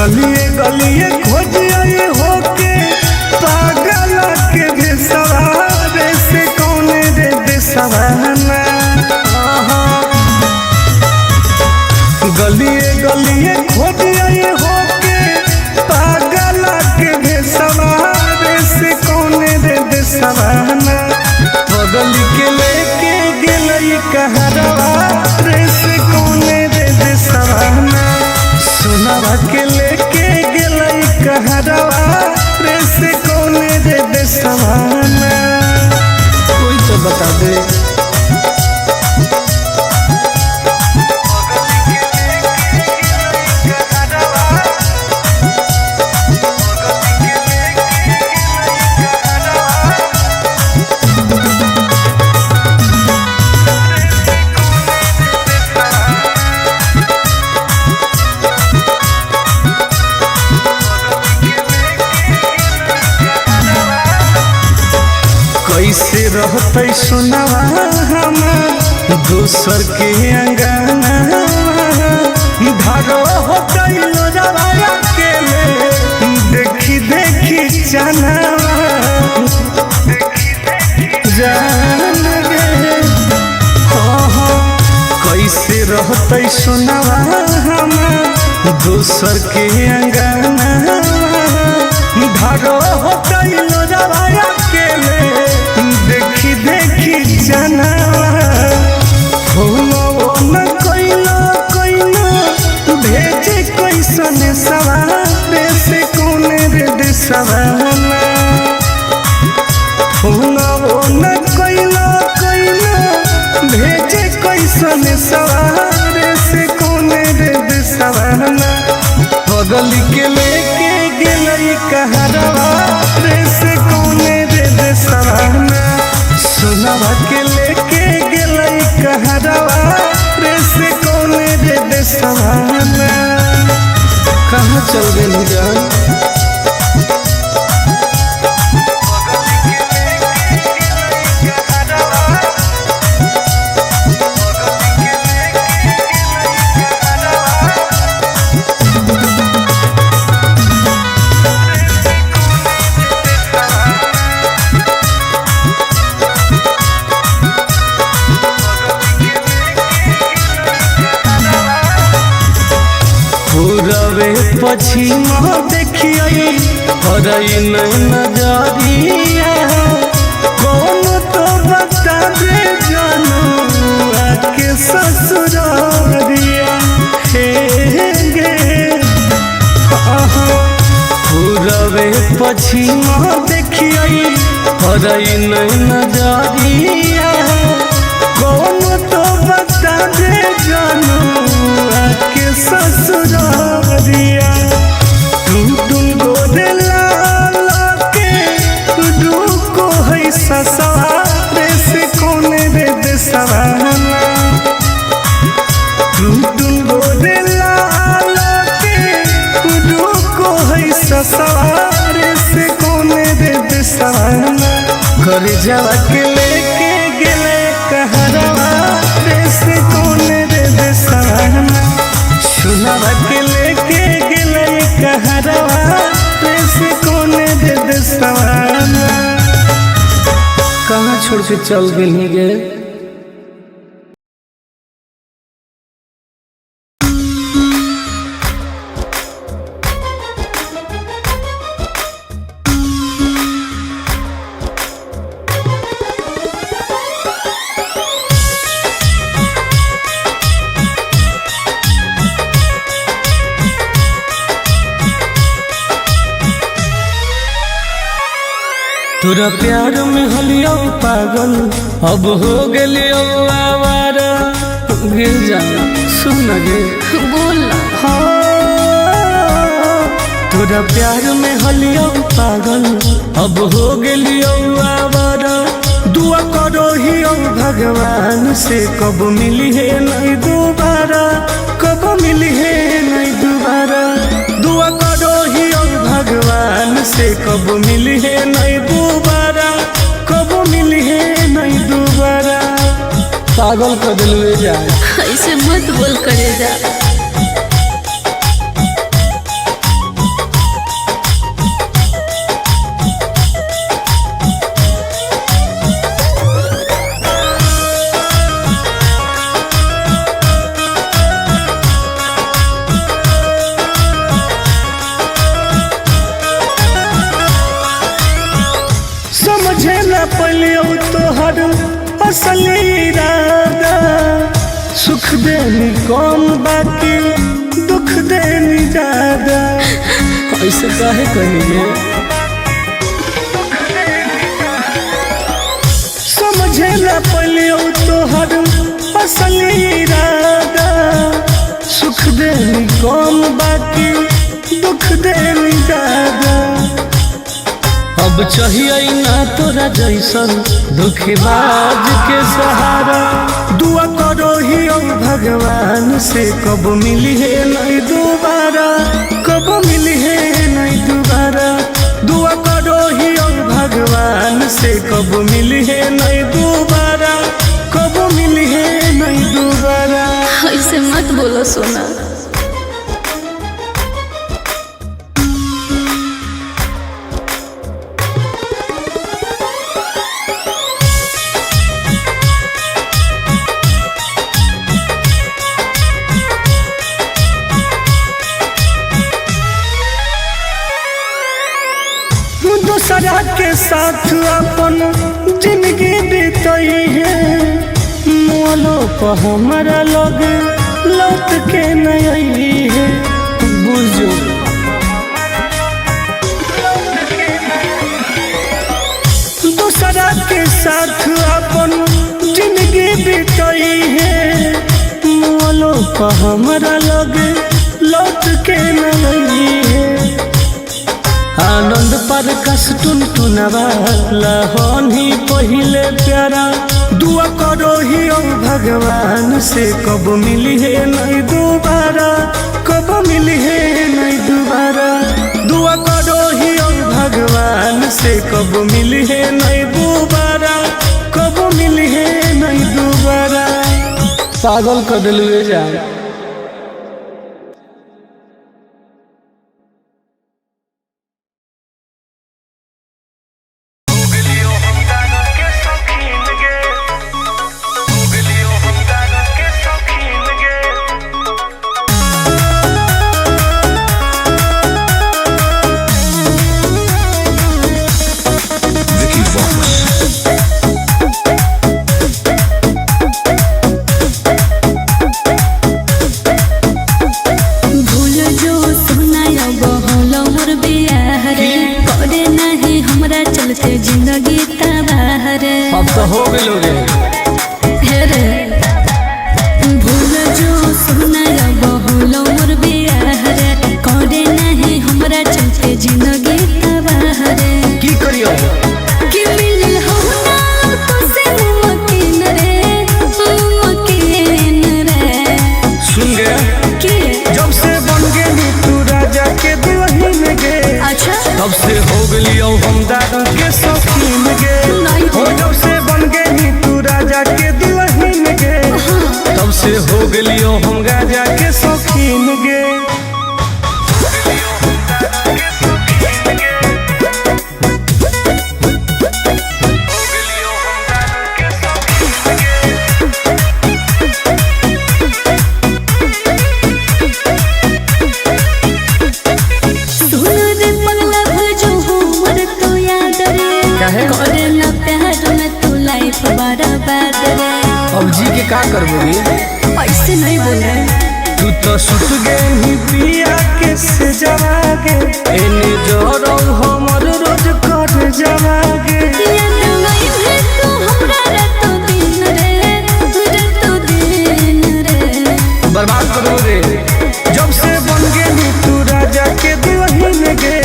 गलिए गलिए खोजिए होके पागल के बेसवारे से कौने रे बेसवाना। गलिए गलिए खोजिए होके पागल के बेसवारे से कौने रे बेसवाना। बगल के लेके गेलई कहरवा रे से कौने रे बेसवाना। सोनावा के लेके गेलई कहरवा रे से कौने रे बेसवाना। कोई तो बता दे। कैसे रहते सुनावा हमार दूसर के अंगना। भागो होते लोजवाया के देखी देखी चनावा जान गे। कैसे रहते सुनावा हमार दूसर के अंगना। भागो होते लोजवाया के देखी देखी जनावा। न कोइलो कोइलो भेजे कैसन सवारे से कौने रे देसवाना। न कोइलो कोइलो भेजे कैसन सवारे से कौने रे देसवाना। बगल के लेके गेलई कहरवा रे से कौने रे देसवाना। सोनावा के लेके गेलई कहरवा रे से कौने रे देसवाना। कहाँ चल गई जान। पूरबे पश्चिम देखिए हरई नजरिया। कौन तो बता दे जानू आके ससुरारिया। हे गे पूरबे पश्चिम देखिए हरई नजरिया। कौन तो बता दे जानू आके ससुरारिया। टुन गोदे लाल के रुको है ससुरारे से कौने रे देसवाना। टुन गोदे लाल के रुको है ससुरारे से कौने रे देसवाना। घर जावा के लेके गेले कहरवा रे से कौने रे देसवाना। सोनावा के लेके गेलई कहरवा रे से कौने रे देसवाना। कहाँ छोड़ के चल गई गे। तोरा प्यार में हलियो पागल अब हो गेलियो आवारा। गिर जा सुन गे बोल तोरा प्यार में हलियो पागल अब हो गेलियो आवारा। दुआ करो ही भगवान से कब मिली है नहीं दोबारा। कब मिली है नहीं दोबारा। दुआ करो ही भगवान से कब मिली है नहीं दोबारा। कब मिली है नहीं दोबारा। पागल कर दिल जाए ऐसे मत बोल करे जा। लियो तोहर असली इरादा। सुख देनी कौन बाकी दुख देनी ज्यादा। ऐसे काहे कहिए समझे न पलियो तोहर असली इरादा। सुख देनी कौन बाकी दुख देनी ज्यादा। अब चाहिए ना तोरा जैसन दुखबाज के सहारा। दुआ करो ही भगवान से कब मिली है नहीं दोबारा। कब मिली है नहीं दोबारा। दुआ करो ही भगवान से कब मिली है नहीं दोबारा। कब मिली है नहीं दोबारा। ऐसे मत बोलो सोना। दूसरा के साथ अपन जिंदगी बीतई है। मोलो पर हमारा लोग लौट के नहीं है। बुझो दूसरा के साथ अपन जिंदगी बीतई है। मोलो पर हमारा लोग लौट के नहीं है। आनंद पर कस टुन टुनवाला होनी पहिले प्यारा। दुआ करो ही भगवान से कब मिली है नहीं दोबारा। कब मिली है नहीं दोबारा। दुआ करो ही भगवान से कब मिली है नहीं दोबारा। कब मिली है नहीं दोबारा। पागल कर दिलवे जा। जिंदगी तबाह रे। अब तो हो गए भूल जो सुना बहुलो मोर बियाह रे। करे नहीं हमरा चलते जिंदगी तबाह रे। की करियो कि मिल हो ना तो से मुमकिन रे। मुमकिन रे सुन गया कि जब से बन गई तू राजा के दुल्हन गे। अच्छा तब से हो गलियो हम दारू के शौकीन गे। जब से बन गई तू राजा के दुल्हन गे। तब से हो गलियो हम गाजा के शौकीन गे। अब जी के का करबोगे ऐसे नहीं बोले। तू तो सुत गई पिया के से जवागे। एने जोरो हमर रोज कर जवागे। याद नहीं है तू हमरा रातो दिन रे। रातो दिन रे बर्बाद करोगे। जब से बन गई तू राजा के दुल्हन गे।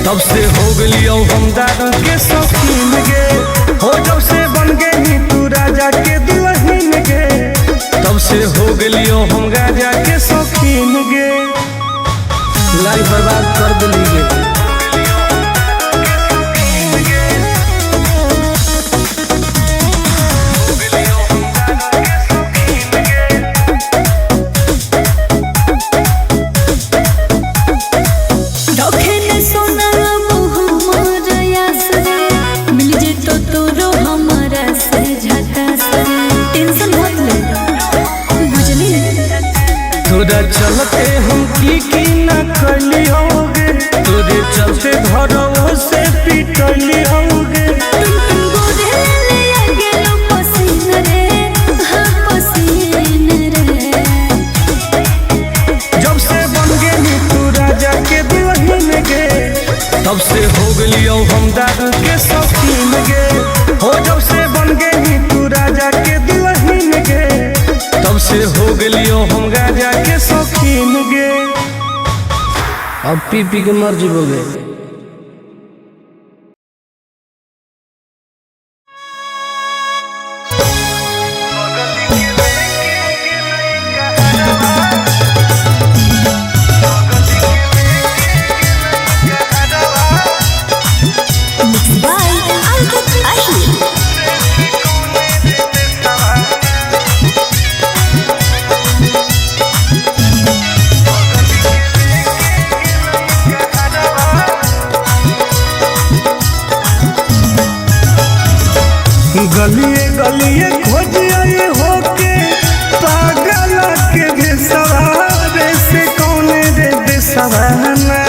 तब से हो गलियो हम दारू के शौकीन गे। हो जब से बन गई तू राजा के दुल्हन गे। तब से हो गलियो हम गाजा के शौकीन गे। लाइफ बर्बाद कर दिली गे। तोरा चलते हम की न कलियोगे। तोरे चलते घरों से पिटलियोगे। गेलियो हम दारू के शौकीन गे, हो जब से बन गई तू राजा के दुल्हन गे, तब से हो गेलियो हम गाजा के शौकीन गे। अब पी पी के मर जीवोगे। गलिए गलिए खोज आए होके पागल के बेसवारे से कौन रे बेसवाना।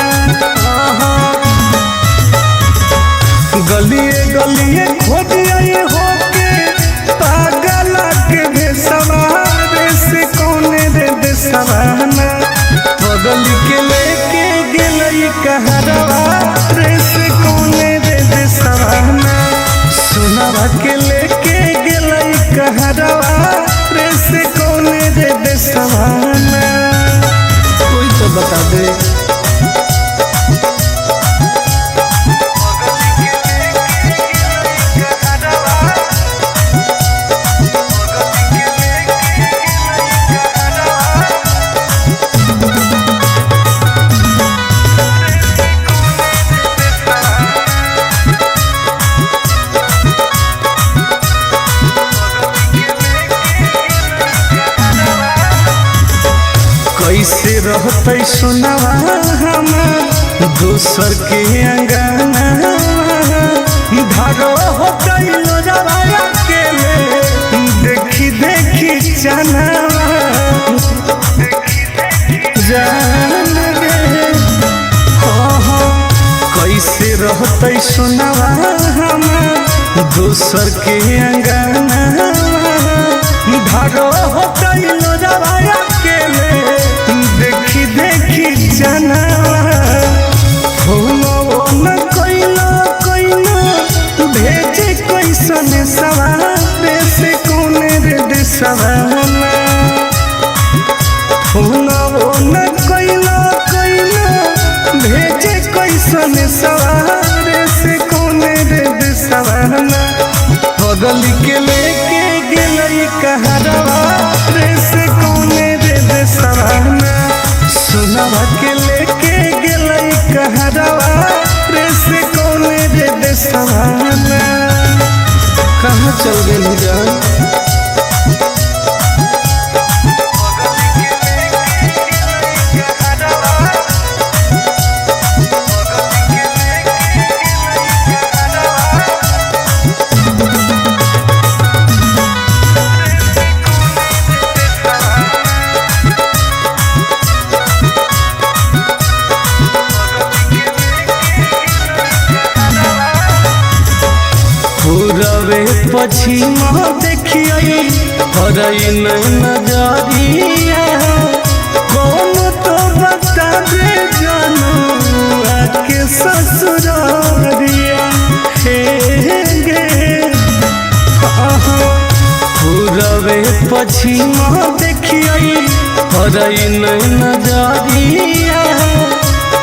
गलिए गलिए खोज आए होके पागल के बेसवारे से कौन रे बेसवाना। बगल के लेके गेलई कहरवा रे से कौन रे बेसवाना। सुनवा के लेके गेलई कहरवा रे से कौन रे बेसवाना। कोई तो बता दे। कैसे रहते सुनवा हमार दोसर के अंगना। धारो हो गइलो जवाया के ले देखी देखी जाना जान गे। कैसे रहते सुनवा हमार दोसर के अंगना। धारो हो गइलो जवाया के ले देखी देखी जाना। फोनो न कोइलो कोइलो भेजे कैसन सवारे से कौन रे देसवाना। फोनो न कोइलो कोइलो भेजे कैसन सवारे से कौन रे देसवाना। बगल के लेके गेलई कहरवा रे से कौन रे देसवाना। सुनवा के लेके गेलई कहरवा रे से कौन रे देसवाना। कहाँ चल गेली जान। पूरबे पश्चिम देखिए हरई नजरिया। कौन तो बता दे जानू आके ससुरारिया हे गे। पूरबे पश्चिम देखिए हरई नजरिया।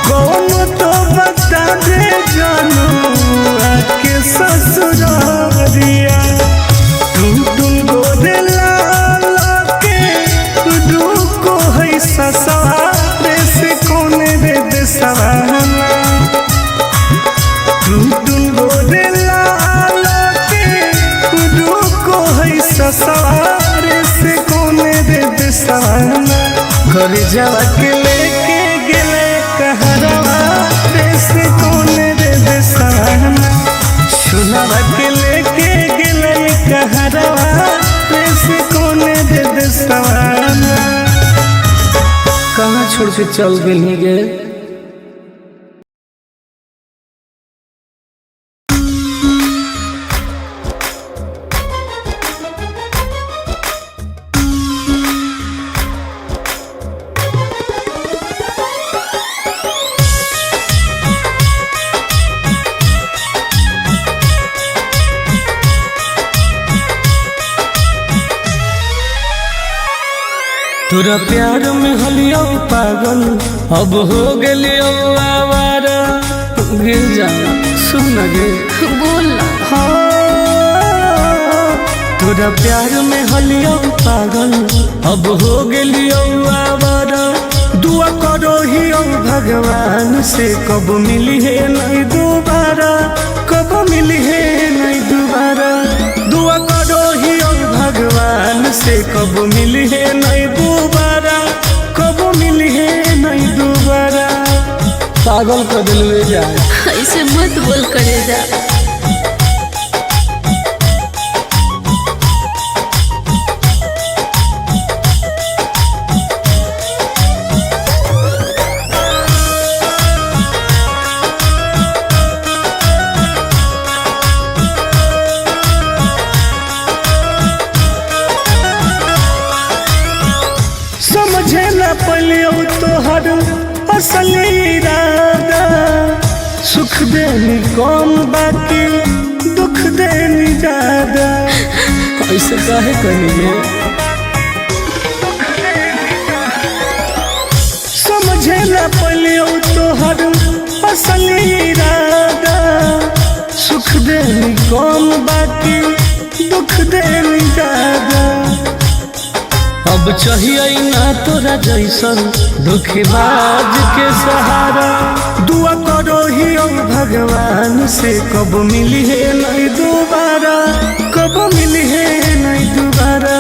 कौन तो बता दे जानू आके ससुरारिया। टुन गोरे लाला के रुको है ससुरारे से कौन रे देसवाना। टुन गोरे लाला के रुको है ससुरारे से कौन रे देसवाना। घर जावा के लेके गेले कहरवा रे से कौन रे देसवाना। सुनवा के लेके गेलई कहरवा रे से कौन रे देसवाना। कहाँ छोड़ के चल गेली गे। तोरा प्यार में हलियो पागल अब हो गेलियो आवारा। गिर जा सुन गे बोल तोरा प्यार में हलियो पागल अब हो गेलियो आवारा। दुआ करो ही भगवान से कब मिली है नहीं दोबारा, कब मिली है नहीं दोबारा। दुआ करो ही भगवान से कब मिली है नहीं दोबारा, कब मिली है नहीं दोबारा। पागल कर दिल जा ऐसे मत बोल करे जा। समझे न पलियो तोहर असल इरादा। सुख देनी कम बाकी दुख देनी ज्यादा। ऐसे काहे करिए समझे न पलियो तोहर असल इरादा। सुख देनी कम बाकी दुख देनी ज्यादा। अब चाहिए ना तोरा जैसन धोखेबाज के सहारा। दुआ करो ही भगवान से कब मिली है नहीं दोबारा, कब मिली है नहीं दोबारा।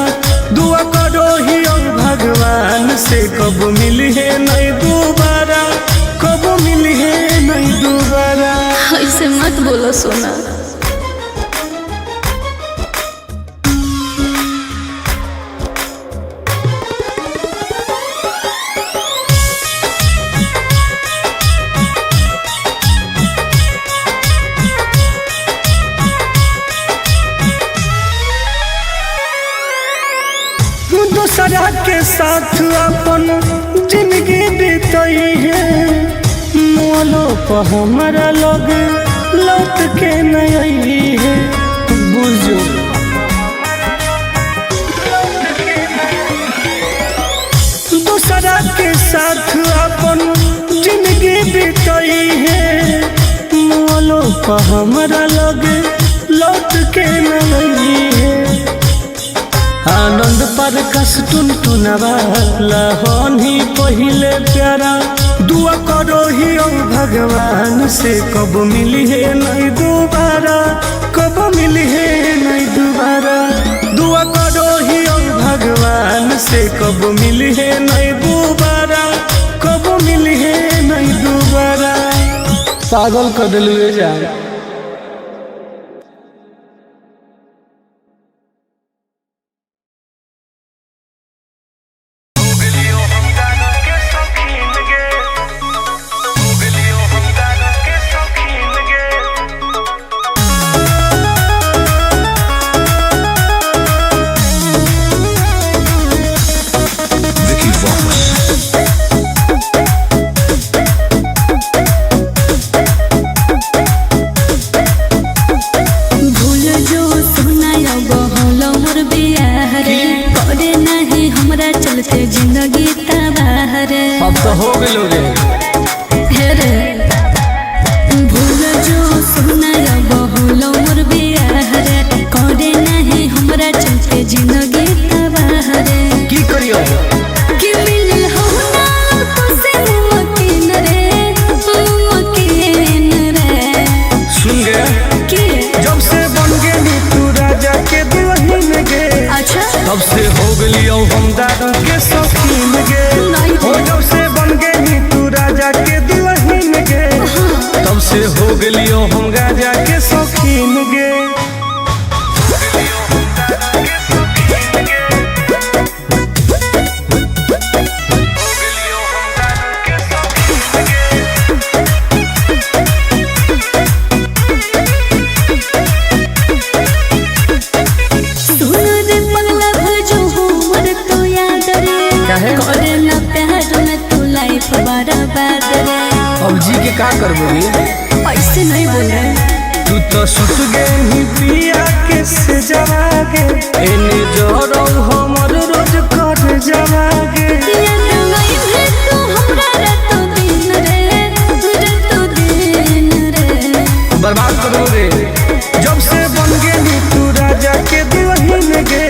दुआ करो ही भगवान से कब मिली है नहीं दोबारा, कब मिली है नहीं दोबारा। ऐसे मत बोलो सोना। दूसरा के साथ अपन जिंदगी बीतई है। मोलो पर हमारा लोग लौट के नहीं है। बुझो दूसरा के साथ अपन जिंदगी बीतई है। मोलो पर हमारा लोग लौट के नहीं है। आनंद पर कस टुनटुनवा लहन ही पहिले प्यारा। दुआ करो ही भगवान से कब मिली है नहीं दोबारा, कब मिली है नहीं दोबारा। दुआ करो ही भगवान से कब मिली है नहीं दोबारा, कब मिली है नहीं दोबारा। पागल कर दिल जा। जिंदगी तबाह रे अब तो हो गेलो रे। रे भूल जो सुना बहुल मोर बियाह रे। करे नहीं हमरा चलते जिंदगी तबाह रे। की करियो कि मिल हो ना तो से मुमकिन रे, मुमकिन रे। सुन गे कि जब से बन गेली तू राजा के दुल्हन गे। अच्छा तब से हो गेलियो हम दादा के शौकीन गे। हो जब से बन गेली तू राजा के दुल्हन गे। तब से हो गेलियो हम राजा के शौकीन गे। अब जी के का करबो ऐसे नहीं बोल रहे। तू तो सुत गई पिया के से जवा गे। एने जोरो हमर रोज कर जवागे याद नहीं है तू हमरा रातों दिन रे बर्बाद करो रे। जब से बन गेली तू राजा के दुल्हन गे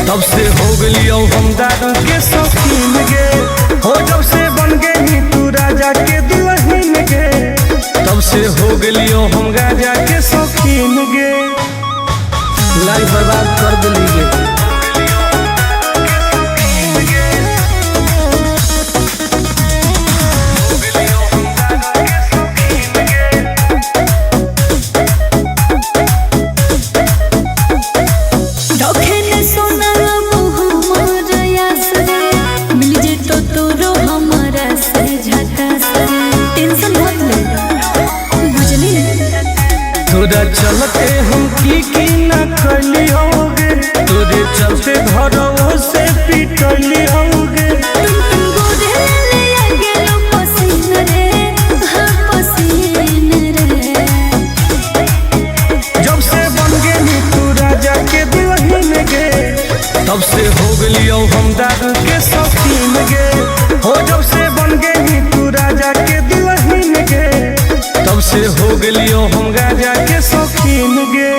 तब से हो गलियो हम दारू के शौकीन गे हो। जब से बन गेली तू राजा के दुल्हन गे तब से हो गलियो हम गाजा के शौकीन गे। लाइफ बर्बाद कर दिली गे। तोरा चलते हम की न कैली होगे तोरे चलते घरों से पिटली होगे। जब से बन गेली तू राजा के दुल्हन गे तब से हो गलियो हम दारू के शौकीन गे हो। जब से बन गेली तू राजा के दुल्हन गे तब से हो गलियो हम गाजा के शौकीन गे।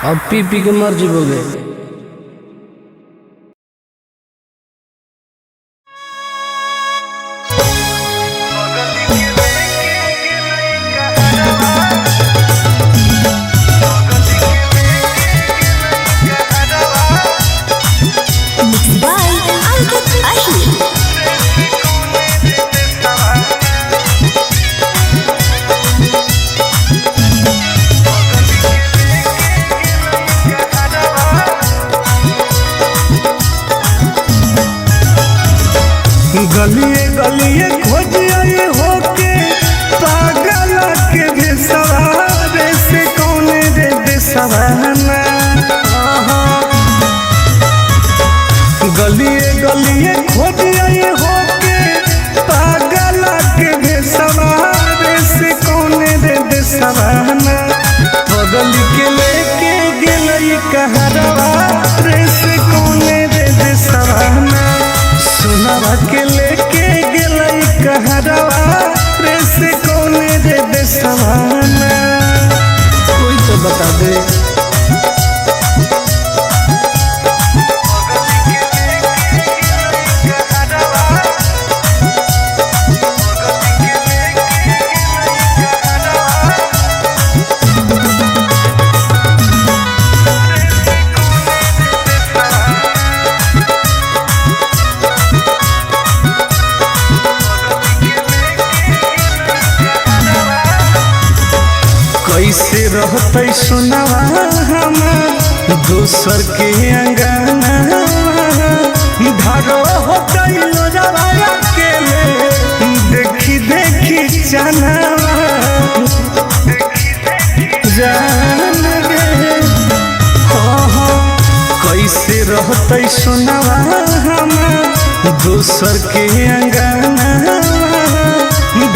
अब पी पी के मर जीवोगे। गलिए गलिए खोजिए होके पागल के भेसवारे से कौने रे बेसवाना। गलिए गलिए खोजिए होके पागल के भेसवारे से कौने रे बेसवाना। बगल के लेके गेलई कहरवा रे से कौने रे बेसवाना। सुनवा के लेके गेलई कहरवा रे से कौने रे बेसवाना। कोई तो बता दे। कैसे रहते सुनवा हम दोसर के अंगना धारो होते लोजवाया के देखी देखी चनावा जान गे। कैसे रहते सुनवा हम दोसर के अंगना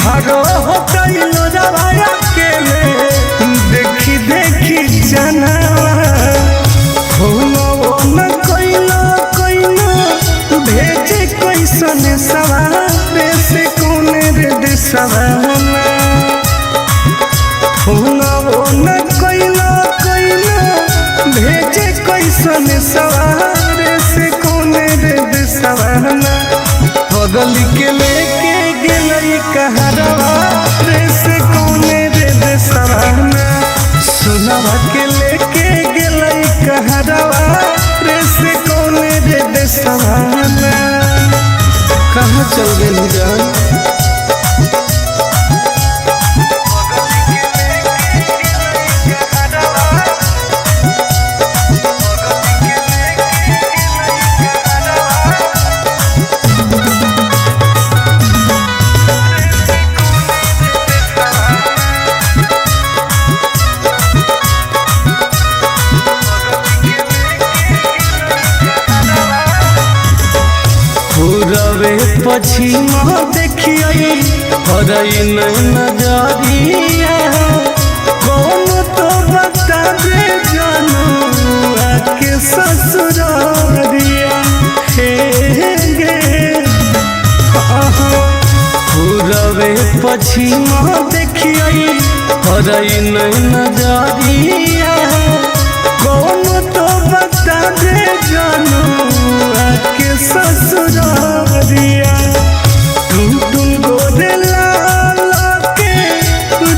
धारो होते लोजवाया के देखी देखी जनावा हो न कोइलो भेजे कैसन सवारे से कौने रे देसवाना। हो न कोइलो भेजे कैसन सवारे से कौने रे देसवाना। बगल के लेके गेलई कहरवा रे से कौने रे देसवाना। सुनवा के लेके गेलई कहरवा रे से कौने रे देसवाना। कहाँ चल गेली जान। पछिमा देखिए हरई नजरिया कौन तो बता दे जानू आके ससुरारिया। पछिमा देखिए हरई नहीं नजरिया कौन तो बता दे जानू आके ससुरारिया तुम गोरे लाल के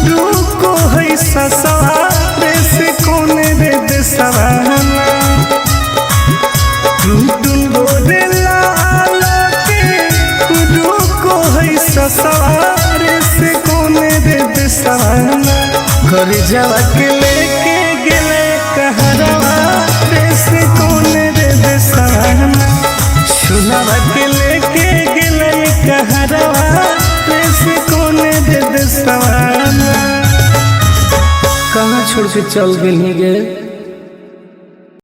रुको है ससुरारे से कौन रे दे सवाना तुम गोरे लाल के रुको है ससुरारे से कौन रे दे सवाना घर जावा के लेके गेले कहरवा रे से कौन रे दे सवाना सुनावा के लेके गेले कहरवा रे से कौन रे दे सवाना कहाँ छोड़ के चल गई गे।